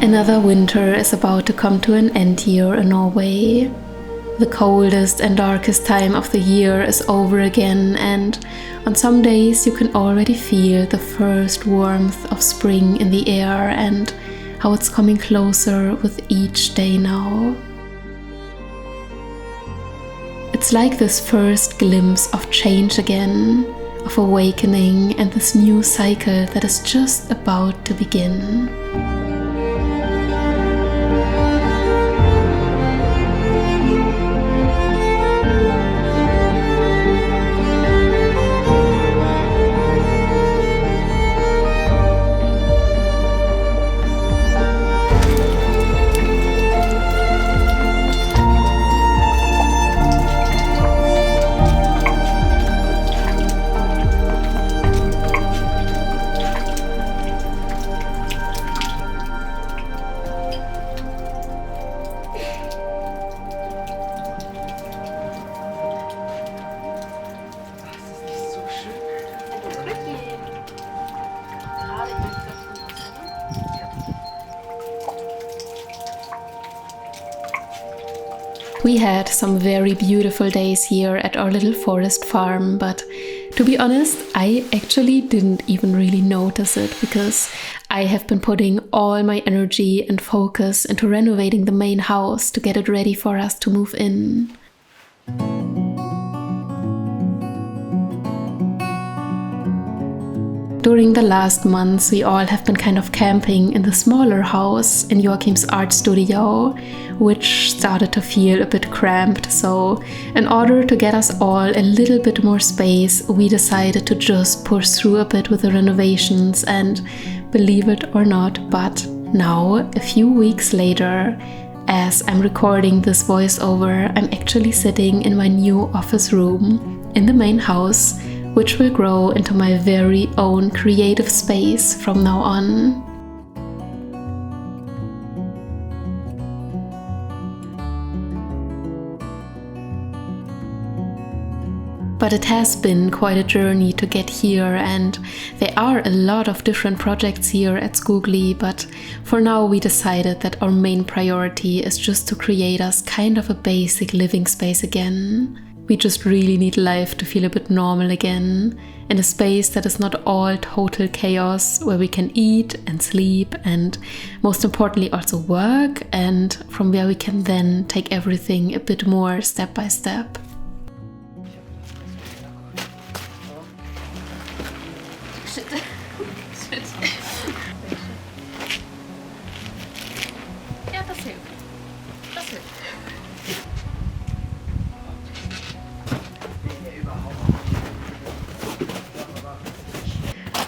Another winter is about to come to an end here in Norway. The coldest and darkest time of the year is over again, and on some days you can already feel the first warmth of spring in the air and how it's coming closer with each day now. It's like this first glimpse of change again, of awakening, and this new cycle that is just about to begin. We had some very beautiful days here at our little forest farm, but to be honest, I actually didn't even really notice it because I have been putting all my energy and focus into renovating the main house to get it ready for us to move in. During the last months, we all have been kind of camping in the smaller house in Joachim's art studio, which started to feel a bit cramped. So in order to get us all a little bit more space, we decided to just push through a bit with the renovations, and believe it or not, but now, a few weeks later, as I'm recording this voiceover, I'm actually sitting in my new office room in the main house, which will grow into my very own creative space from now on. But it has been quite a journey to get here, and there are a lot of different projects here at Skoogli, but for now we decided that our main priority is just to create us kind of a basic living space again. We just really need life to feel a bit normal again, in a space that is not all total chaos, where we can eat and sleep and most importantly also work, and from where we can then take everything a bit more step by step.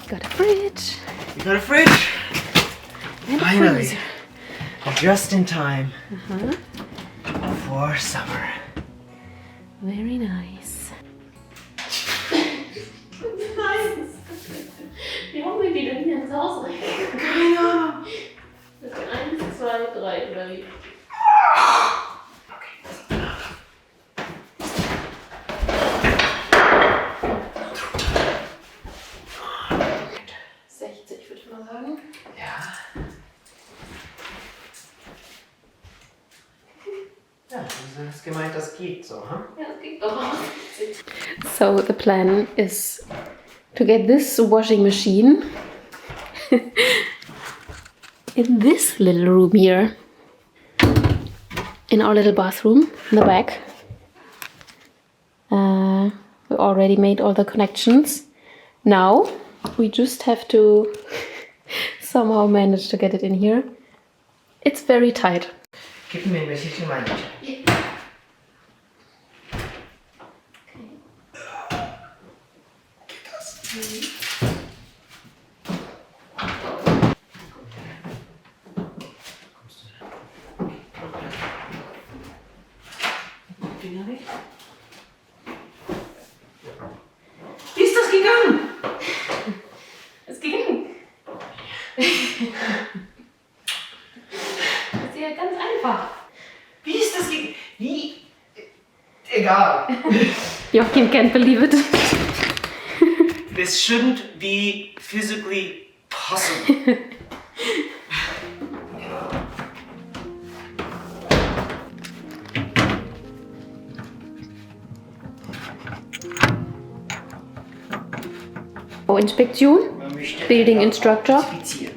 Got a fridge. You got a fridge? And finally. freezer. Just in time for summer. Very nice. Nice. Wie haben wir denn hier ins Haus rein? Keine Ahnung. 1, 2, 3 oder wie? Okay. 60 würde ich mal sagen. Ja. Ja, du hast gemeint, das geht so, huh? Ja, das geht doch auch. So the plan is to get this washing machine in this little room here, in our little bathroom in the back. We already made all the connections. Now we just have to somehow manage to get it in here. It's very tight. Gib mir ein bisschen meine. Wie ist das gegangen? Es ging. Das ist ja ganz einfach. Wie ist das gegangen? Wie? Egal. Joachim can't believe it. This shouldn't be physically possible. Inspektion. Man möchte Building einfach Instructor. inspizieren.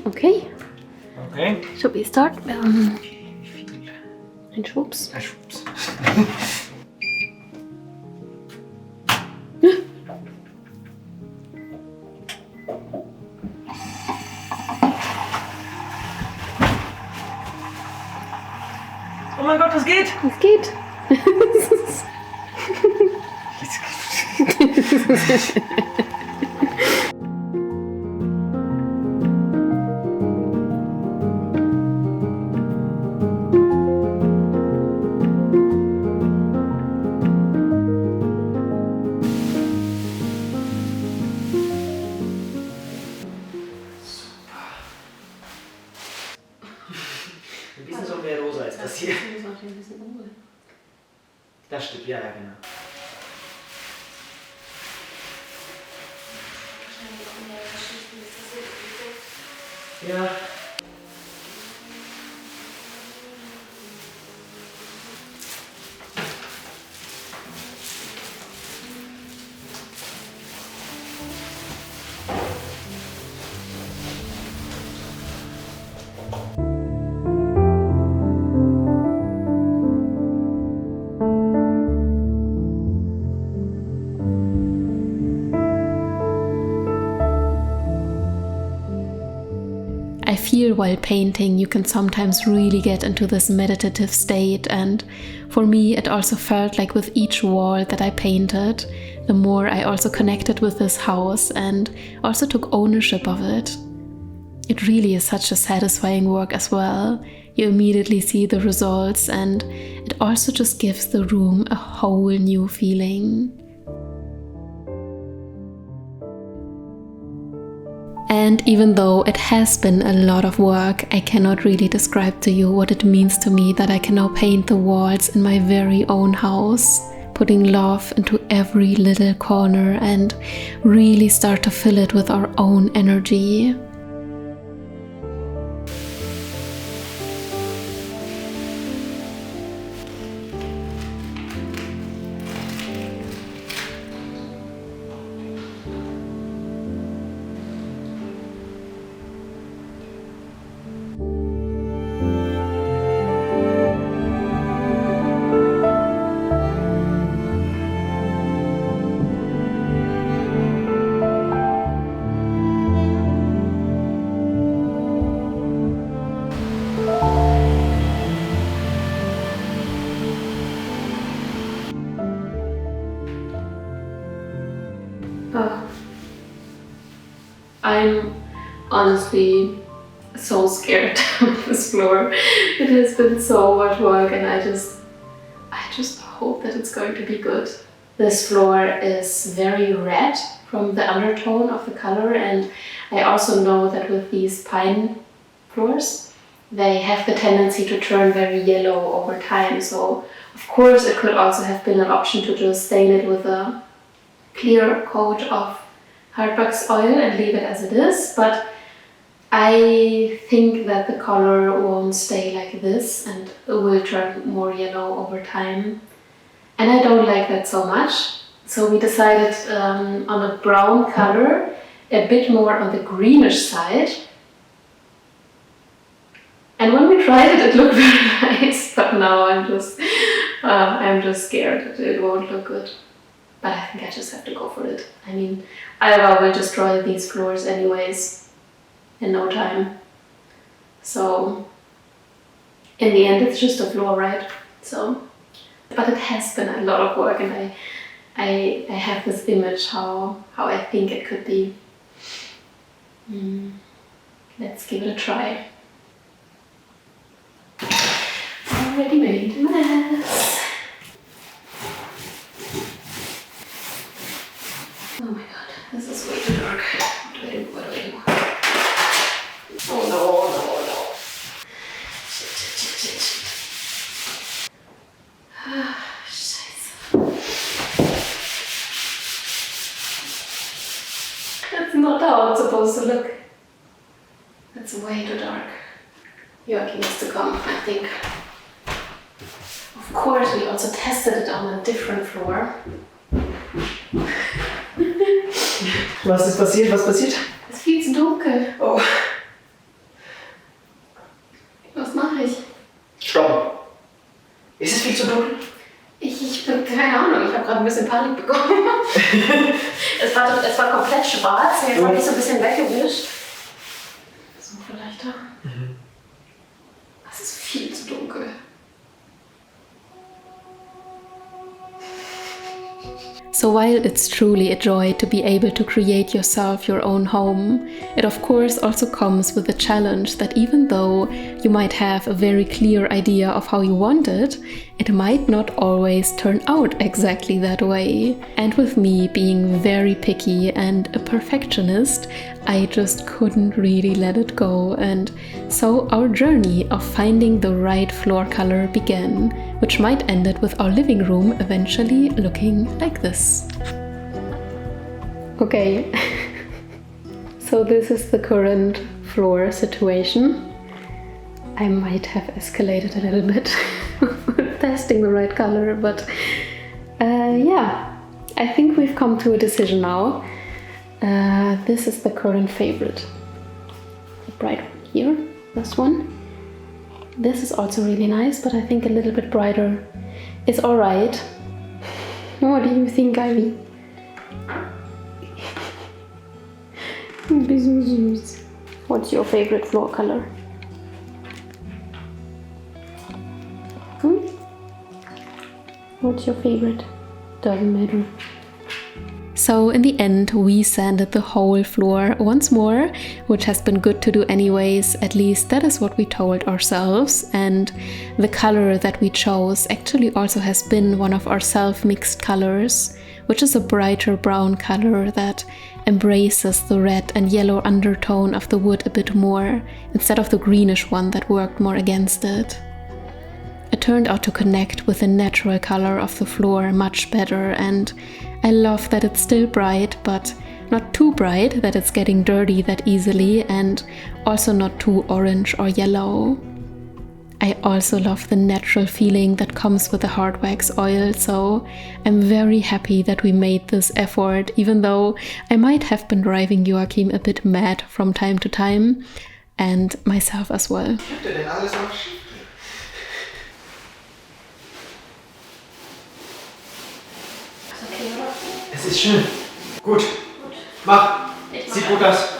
Okay, Okay. so we start. Ein Schubs. Ah, Schwupps. Oh mein Gott, was geht? Es geht. Ein bisschen so mehr rosa als das hier. Das stimmt, ja, ja, genau. Ja. I feel while painting you can sometimes really get into this meditative state, and for me it also felt like with each wall that I painted, the more I also connected with this house and also took ownership of it. It really is such a satisfying work as well. You immediately see the results and it also just gives the room a whole new feeling. And even though it has been a lot of work, I cannot really describe to you what it means to me that I can now paint the walls in my very own house, putting love into every little corner and really start to fill it with our own energy. I'm honestly so scared of this floor. It has been so much work and I just hope that it's going to be good. This floor is very red from the undertone of the color, and I also know that with these pine floors they have the tendency to turn very yellow over time, so of course it could also have been an option to just stain it with a clear coat of hardbox oil and leave it as it is, but I think that the color won't stay like this and it will turn more yellow over time. And I don't like that so much. So we decided on a brown color, a bit more on the greenish side. And when we tried it, it looked very nice, but now I'm just scared that it won't look good. But I think I just have to go for it. I mean, Alba will destroy these floors anyways in no time. So in the end it's just a floor, right? So, but it has been a lot of work, and I have this image how I think it could be. Let's give it a try. Already made a mess. Oh my god, this is way too dark. What do? Oh no. Shit. Scheiße. That's not how it's supposed to look. That's way too dark. Joachim needs to come, I think. Of course, we also tested it on a different floor. Was ist passiert? Was passiert? Es ist viel zu dunkel. Oh. Was mache ich? Stopp. Ist es viel zu dunkel? Ich bin, keine Ahnung, ich habe gerade ein bisschen Panik bekommen. es war komplett schwarz, jetzt habe ich so ein bisschen weggewischt. So, vielleicht da. Es ist viel zu dunkel. So while it's truly a joy to be able to create yourself your own home, it of course also comes with the challenge that even though you might have a very clear idea of how you want it, it might not always turn out exactly that way. And with me being very picky and a perfectionist, I just couldn't really let it go, and so our journey of finding the right floor color began, which might end it with our living room eventually looking like this. Okay, so this is the current floor situation. I might have escalated a little bit with testing the right color, but yeah, I think we've come to a decision now. This is the current favorite. The bright one here, this one. This is also really nice, but I think a little bit brighter is alright. What do you think, Ivy? What's your favorite floor color? What's your favorite? Doesn't matter. So in the end, we sanded the whole floor once more, which has been good to do anyways, at least that is what we told ourselves. And the color that we chose actually also has been one of our self-mixed colors, which is a brighter brown color that embraces the red and yellow undertone of the wood a bit more, instead of the greenish one that worked more against it. It turned out to connect with the natural color of the floor much better, and I love that it's still bright, but not too bright that it's getting dirty that easily, and also not too orange or yellow. I also love the natural feeling that comes with the hard wax oil, so I'm very happy that we made this effort, even though I might have been driving Joachim a bit mad from time to time, and myself as well. Es ist schön. Gut. Mach. Sieht gut aus.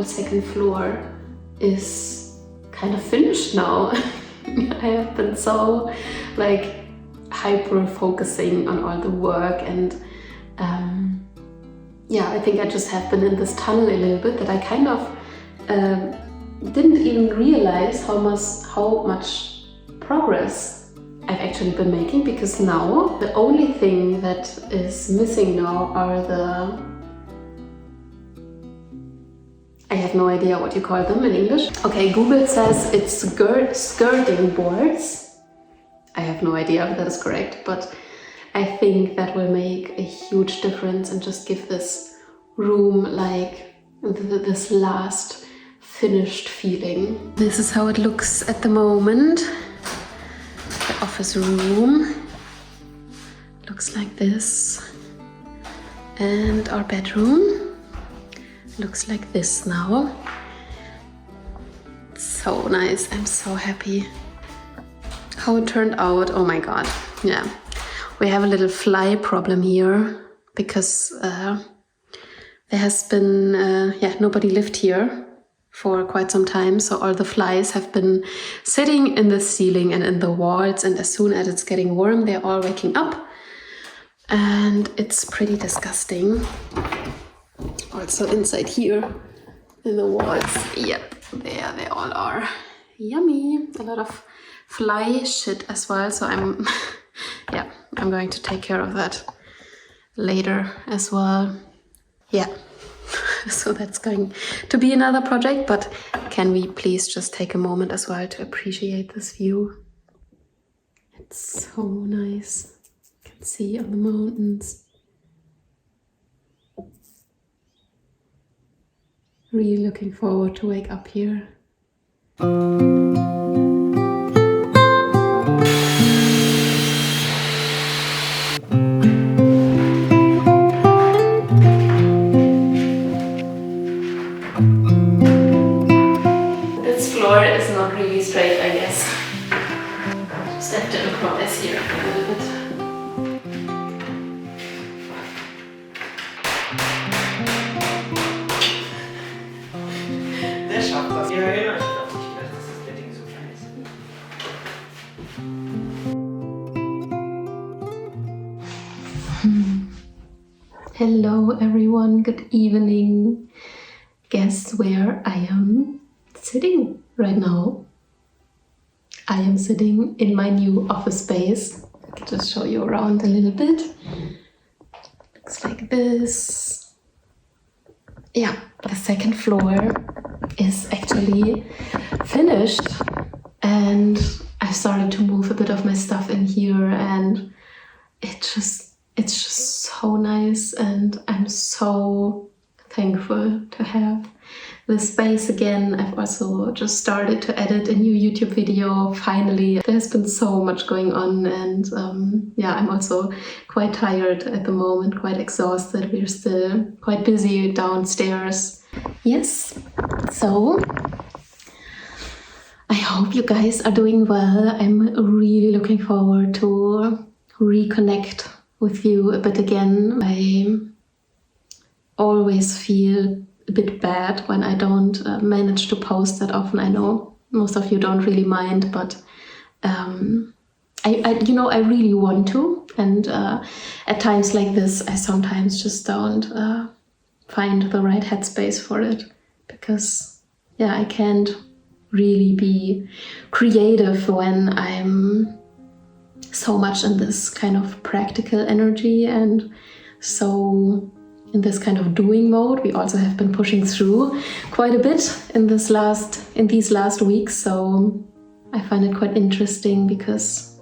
Second floor is kind of finished now. I have been so hyper focusing on all the work, and yeah, I think I just have been in this tunnel a little bit that I kind of didn't even realize how much progress I've actually been making, because now the only thing that is missing now are I have no idea what you call them in English. Okay, Google says it's skirting boards. I have no idea if that is correct, but I think that will make a huge difference and just give this room this last finished feeling. This is how it looks at the moment. The office room looks like this. And our bedroom looks like this now. So nice. I'm so happy how it turned out. Oh my god. Yeah, we have a little fly problem here because there has been, nobody lived here for quite some time, so all the flies have been sitting in the ceiling and in the walls, and as soon as it's getting warm, they're all waking up, and it's pretty disgusting. Also inside here, in the walls, yep, there they all are. Yummy, a lot of fly shit as well, so I'm going to take care of that later as well. Yeah. So that's going to be another project, but can we please just take a moment as well to appreciate this view? It's so nice. You can see on the mountains. Really looking forward to wake up here. Is not really straight, I guess. Just have to improvise here a little bit. Der schafft das. Ja, genau. Ich dachte, dass das Bedding so klein ist. Hello everyone, good evening. Guess where I am sitting right now? I am sitting in my new office space. I can just show you around a little bit. Looks like this. Yeah, the second floor is actually finished, and I started to move a bit of my stuff in here, and it's just so nice, and I'm so thankful to have this space again. I've also just started to edit a new YouTube video. Finally, there's been so much going on, and I'm also quite tired at the moment, quite exhausted. We're still quite busy downstairs. Yes, so I hope you guys are doing well. I'm really looking forward to reconnect with you a bit again. I always feel a bit bad when I don't manage to post that often. I know most of you don't really mind, but I really want to, and at times like this I sometimes just don't find the right headspace for it, because I can't really be creative when I'm so much in this kind of practical energy and so in this kind of doing mode. We also have been pushing through quite a bit in these last weeks, so I find it quite interesting, because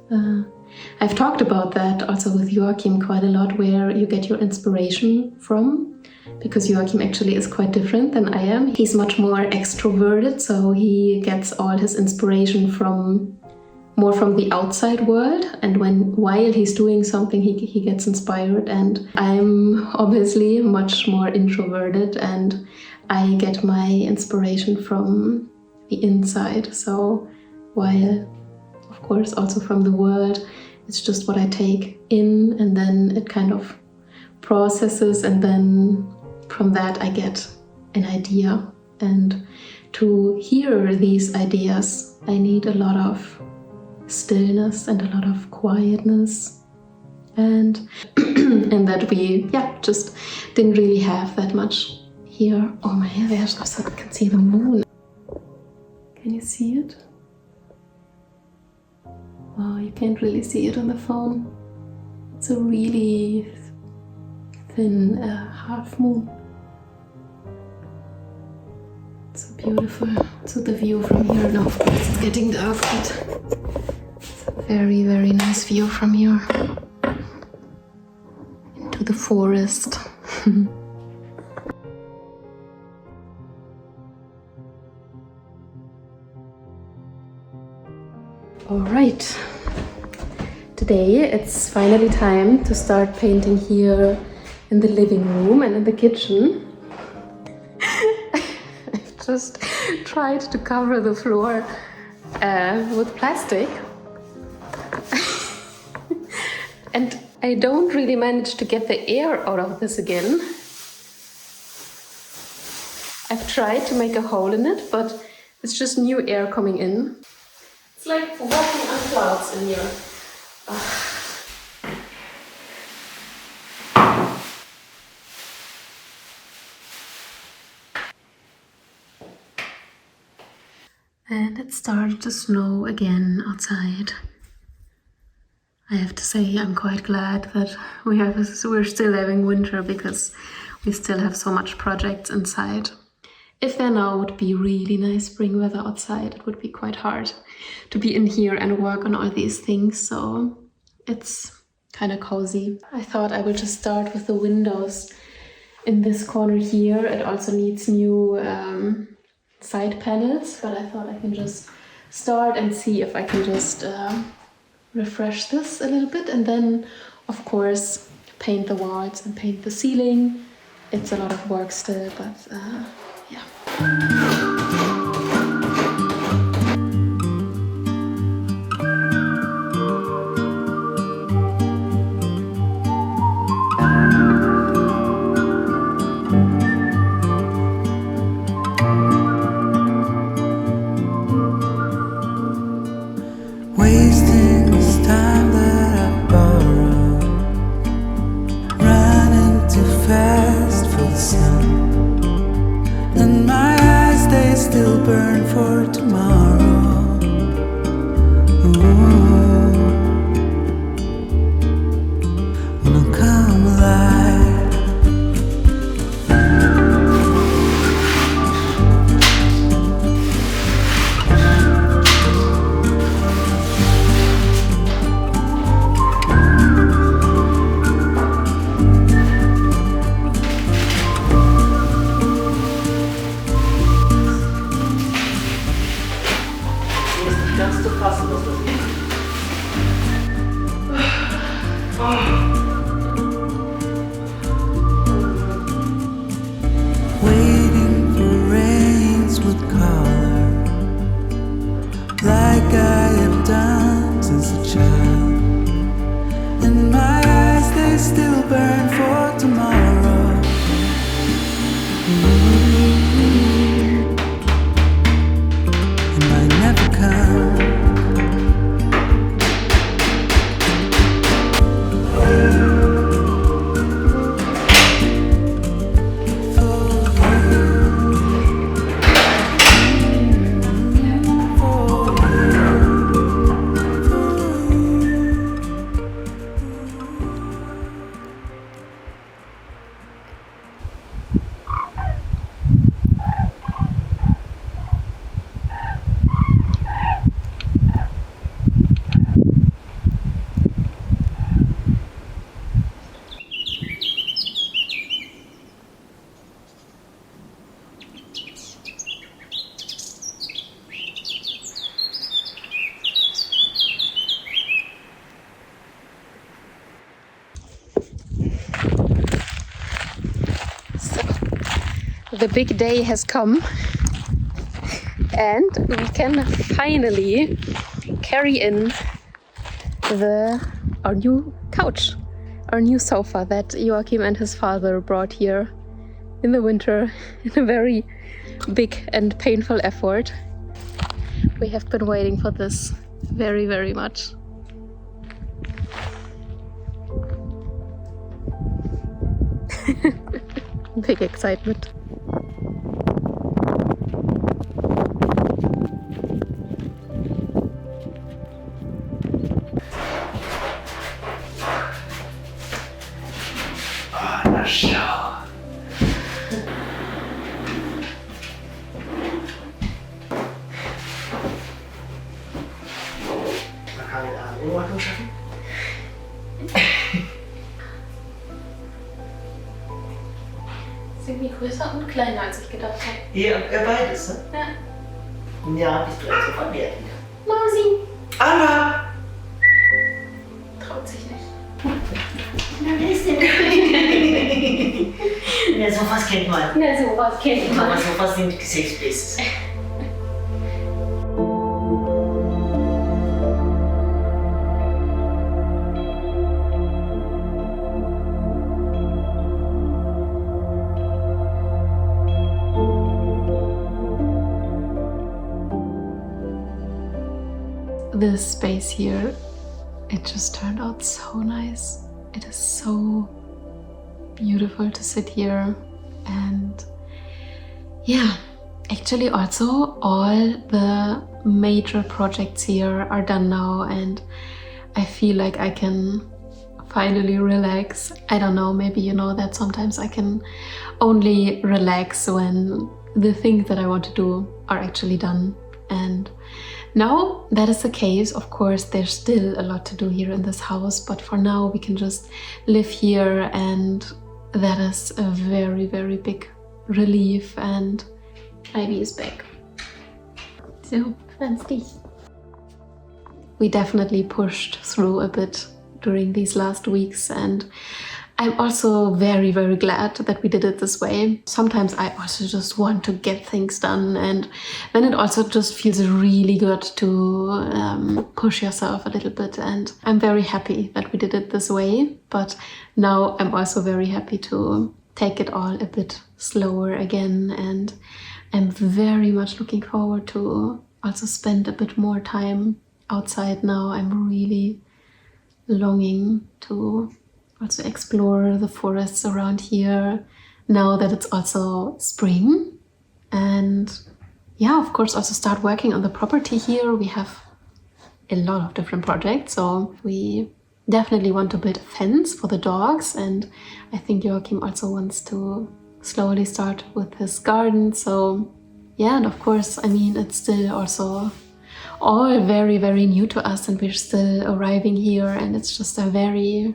I've talked about that also with Joachim quite a lot, where you get your inspiration from, because Joachim actually is quite different than I am. He's much more extroverted, so he gets all his inspiration more from the outside world, and while he's doing something he gets inspired, and I'm obviously much more introverted and I get my inspiration from the inside. So while of course also from the world, it's just what I take in, and then it kind of processes, and then from that I get an idea, and to hear these ideas I need a lot of stillness and a lot of quietness, and that we just didn't really have that much here. Oh my, there's also, I can see the moon. Can you see it? Wow, you can't really see it on the phone. It's a really thin half moon. It's so beautiful. So the view from here, now of course it's getting dark, but very, very nice view from here into the forest. All right, today it's finally time to start painting here in the living room and in the kitchen. I've just tried to cover the floor with plastic. And I don't really manage to get the air out of this again. tried to make a hole in it, but it's just new air coming in. It's like walking on clouds in here. And it started to snow again outside. I have to say I'm quite glad that we're still having winter because we still have so much projects inside. If there now would be really nice spring weather outside, it would be quite hard to be in here and work on all these things, so it's kind of cozy. I thought I would just start with the windows in this corner here. It also needs new side panels, but I thought I can just start and see if I can just refresh this a little bit, and then of course paint the walls and paint the ceiling. It's a lot of work still, but yeah. Wasting this time that I borrowed, running too fast for the sun, and my eyes, they still burn for tomorrow. Ooh. Wanna come alive. Waiting for rains with color, like I have done since a child. And my eyes, they still burn for tomorrow. And I never come. The big day has come and we can finally carry in our new couch, our new sofa that Joachim and his father brought here in the winter in a very big and painful effort. We have been waiting for this very, very much. Big excitement. Ist irgendwie größer und kleiner, als ich gedacht habe. Ihr beides, ne? Ja. Ja, bist du jetzt so verwehrt wieder. Mausi! Anna! Traut sich nicht. Na, wer ist denn? Ja, sowas kennt man. Na, sowas kennt man. Aber sowas sind Safe Spaces. this space here, it just turned out so nice. It is so beautiful to sit here. And yeah, actually also all the major projects here are done now, and I feel like I can finally relax. I don't know, maybe you know that sometimes I can only relax when the things that I want to do are actually done. And now that is the case. Of course, there's still a lot to do here in this house, but for now we can just live here, and that is a very, very big relief. And Ivy is back. So, ganz dich. We definitely pushed through a bit during these last weeks, and I'm also very, very glad that we did it this way. Sometimes I also just want to get things done, and then it also just feels really good to push yourself a little bit. And I'm very happy that we did it this way, but now I'm also very happy to take it all a bit slower again, and I'm very much looking forward to also spend a bit more time outside now. I'm really longing to also explore the forests around here now that it's also spring. And yeah, of course, also start working on the property here. We have a lot of different projects, so we definitely want to build a fence for the dogs, and I think Joachim also wants to slowly start with his garden. So yeah, and of course, I mean, it's still also all very, very new to us, and we're still arriving here, and it's just a very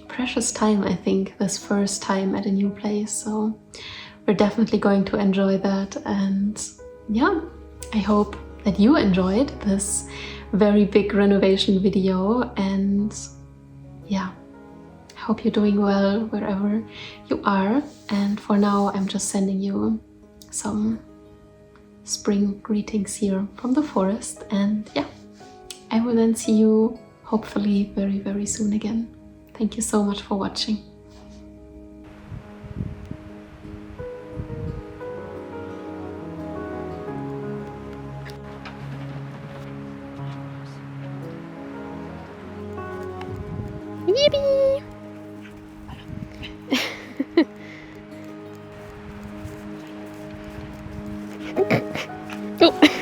precious time, I think, this first time at a new place. So we're definitely going to enjoy that. And yeah, I hope that you enjoyed this very big renovation video, and yeah, I hope you're doing well wherever you are. And for now, I'm just sending you some spring greetings here from the forest, and yeah, I will then see you hopefully very, very soon again. Thank you so much for watching. Yippee! Oh.